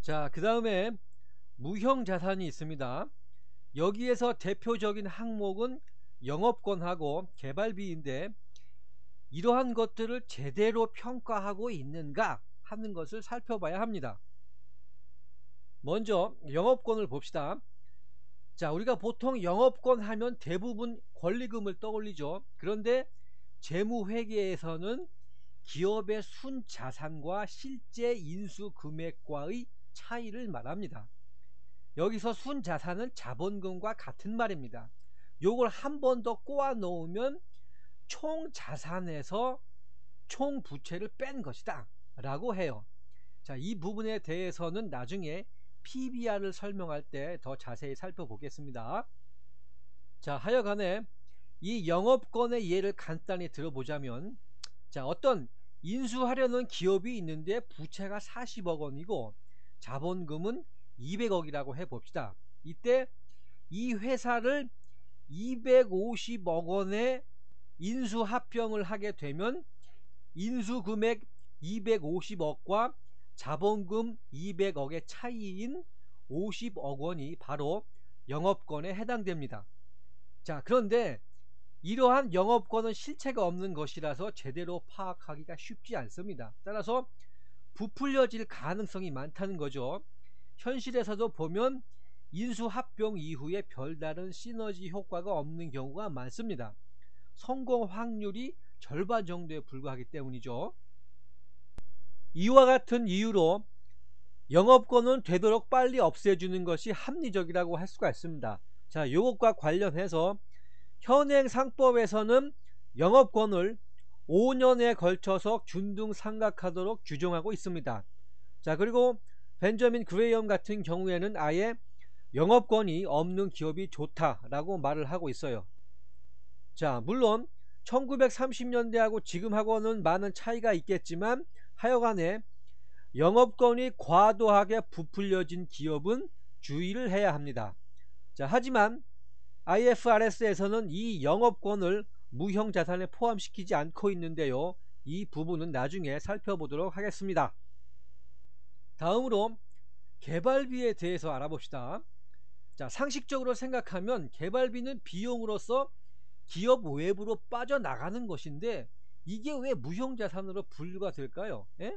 자, 그 다음에 무형자산이 있습니다. 여기에서 대표적인 항목은 영업권하고 개발비인데, 이러한 것들을 제대로 평가하고 있는가 하는 것을 살펴봐야 합니다. 먼저 영업권을 봅시다. 자, 우리가 보통 영업권 하면 대부분 권리금을 떠올리죠. 그런데 재무회계에서는 기업의 순자산과 실제 인수금액과의 차이를 말합니다. 여기서 순자산은 자본금과 같은 말입니다. 요걸 한 번 더 꼬아 놓으면 총자산에서 총부채를 뺀 것이다 라고 해요. 자, 이 부분에 대해서는 나중에 PBR을 설명할 때 더 자세히 살펴보겠습니다. 자, 하여간에 이 영업권의 예를 간단히 들어보자면, 자, 어떤 인수하려는 기업이 있는데 부채가 40억 원이고 자본금은 200억이라고 해봅시다. 이때 이 회사를 250억 원에 인수합병을 하게 되면 인수금액 250억과 자본금 200억의 차이인 50억 원이 바로 영업권에 해당됩니다. 자, 그런데 이러한 영업권은 실체가 없는 것이라서 제대로 파악하기가 쉽지 않습니다. 따라서 부풀려질 가능성이 많다는 거죠. 현실에서도 보면 인수합병 이후에 별다른 시너지 효과가 없는 경우가 많습니다. 성공 확률이 절반 정도에 불과하기 때문이죠. 이와 같은 이유로 영업권은 되도록 빨리 없애주는 것이 합리적이라고 할 수가 있습니다. 자, 이것과 관련해서 현행 상법에서는 영업권을 5년에 걸쳐서 균등상각하도록 규정하고 있습니다. 자, 그리고 벤저민 그레이엄 같은 경우에는 아예 영업권이 없는 기업이 좋다라고 말을 하고 있어요. 자, 물론 1930년대하고 지금하고는 많은 차이가 있겠지만 하여간에 영업권이 과도하게 부풀려진 기업은 주의를 해야 합니다. 자, 하지만 IFRS에서는 이 영업권을 무형자산에 포함시키지 않고 있는데요. 이 부분은 나중에 살펴보도록 하겠습니다. 다음으로 개발비에 대해서 알아봅시다. 자, 상식적으로 생각하면 개발비는 비용으로서 기업 외부로 빠져나가는 것인데 이게 왜 무형자산으로 분류가 될까요? 예?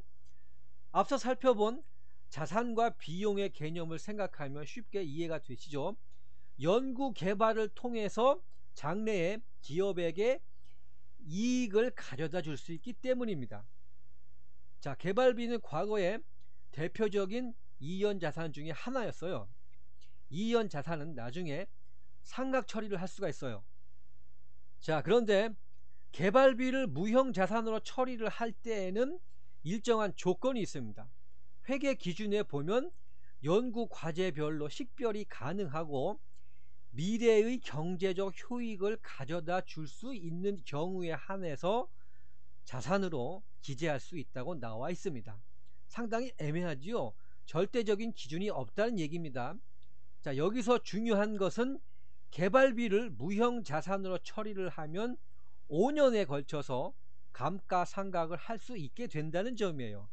앞서 살펴본 자산과 비용의 개념을 생각하면 쉽게 이해가 되시죠? 연구 개발을 통해서 장래에 기업에게 이익을 가져다 줄 수 있기 때문입니다. 자, 개발비는 과거에 대표적인 이연 자산 중에 하나였어요. 이연 자산은 나중에 상각 처리를 할 수가 있어요. 자, 그런데 개발비를 무형 자산으로 처리를 할 때에는 일정한 조건이 있습니다. 회계 기준에 보면 연구 과제별로 식별이 가능하고 미래의 경제적 효익을 가져다 줄 수 있는 경우에 한해서 자산으로 기재할 수 있다고 나와 있습니다. 상당히 애매하지요. 절대적인 기준이 없다는 얘기입니다. 자, 여기서 중요한 것은 개발비를 무형 자산으로 처리를 하면 5년에 걸쳐서 감가상각을 할 수 있게 된다는 점이에요.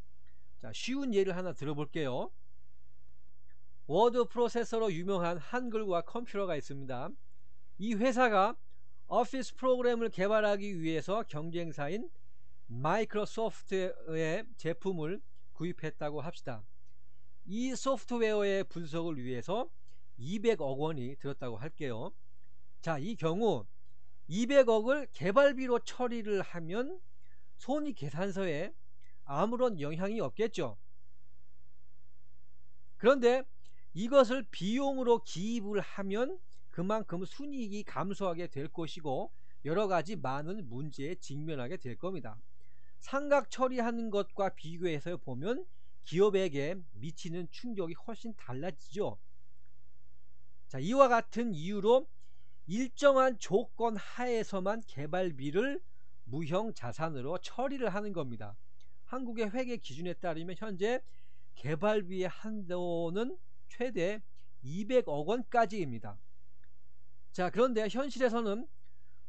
자, 쉬운 예를 하나 들어볼게요. 워드 프로세서로 유명한 한글과 컴퓨터가 있습니다. 이 회사가 오피스 프로그램을 개발하기 위해서 경쟁사인 마이크로소프트의 제품을 구입했다고 합시다. 이 소프트웨어의 분석을 위해서 200억 원이 들었다고 할게요. 자, 이 경우 200억을 개발비로 처리를 하면 손익계산서에 아무런 영향이 없겠죠. 그런데 이것을 비용으로 기입을 하면 그만큼 순이익이 감소하게 될 것이고 여러가지 많은 문제에 직면하게 될 겁니다. 상각 처리하는 것과 비교해서 보면 기업에게 미치는 충격이 훨씬 달라지죠. 자, 이와 같은 이유로 일정한 조건 하에서만 개발비를 무형 자산으로 처리를 하는 겁니다. 한국의 회계 기준에 따르면 현재 개발비의 한도는 최대 200억 원까지입니다. 자, 그런데 현실에서는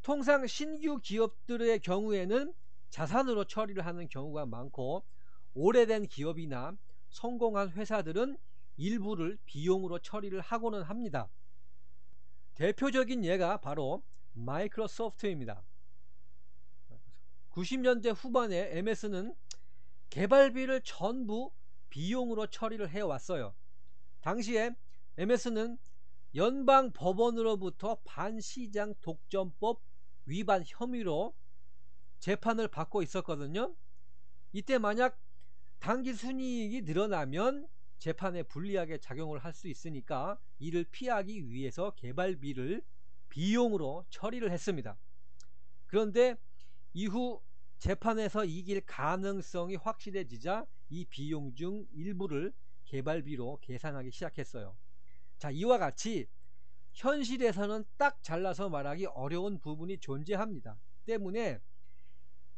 통상 신규 기업들의 경우에는 자산으로 처리를 하는 경우가 많고 오래된 기업이나 성공한 회사들은 일부를 비용으로 처리를 하고는 합니다. 대표적인 예가 바로 마이크로소프트입니다. 90년대 후반에 MS는 개발비를 전부 비용으로 처리를 해왔어요. 당시에 MS는 연방 법원으로부터 반시장 독점법 위반 혐의로 재판을 받고 있었거든요. 이때 만약 당기 순이익이 늘어나면 재판에 불리하게 작용을 할 수 있으니까 이를 피하기 위해서 개발비를 비용으로 처리를 했습니다. 그런데 이후 재판에서 이길 가능성이 확실해지자 이 비용 중 일부를 개발비로 계산하기 시작했어요. 자, 이와 같이 현실에서는 딱 잘라서 말하기 어려운 부분이 존재합니다. 때문에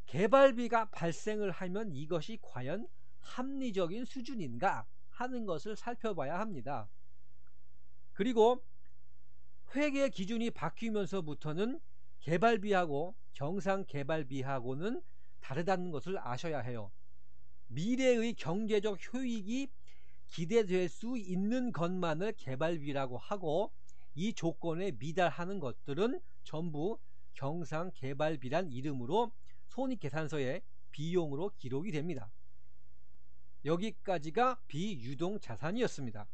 개발비가 발생을 하면 이것이 과연 합리적인 수준인가 하는 것을 살펴봐야 합니다. 그리고 회계 기준이 바뀌면서부터는 개발비하고 정상개발비하고는 다르다는 것을 아셔야 해요. 미래의 경제적 효익이 기대될 수 있는 것만을 개발비라고 하고 이 조건에 미달하는 것들은 전부 경상개발비란 이름으로 손익계산서에 비용으로 기록이 됩니다. 여기까지가 비유동자산이었습니다.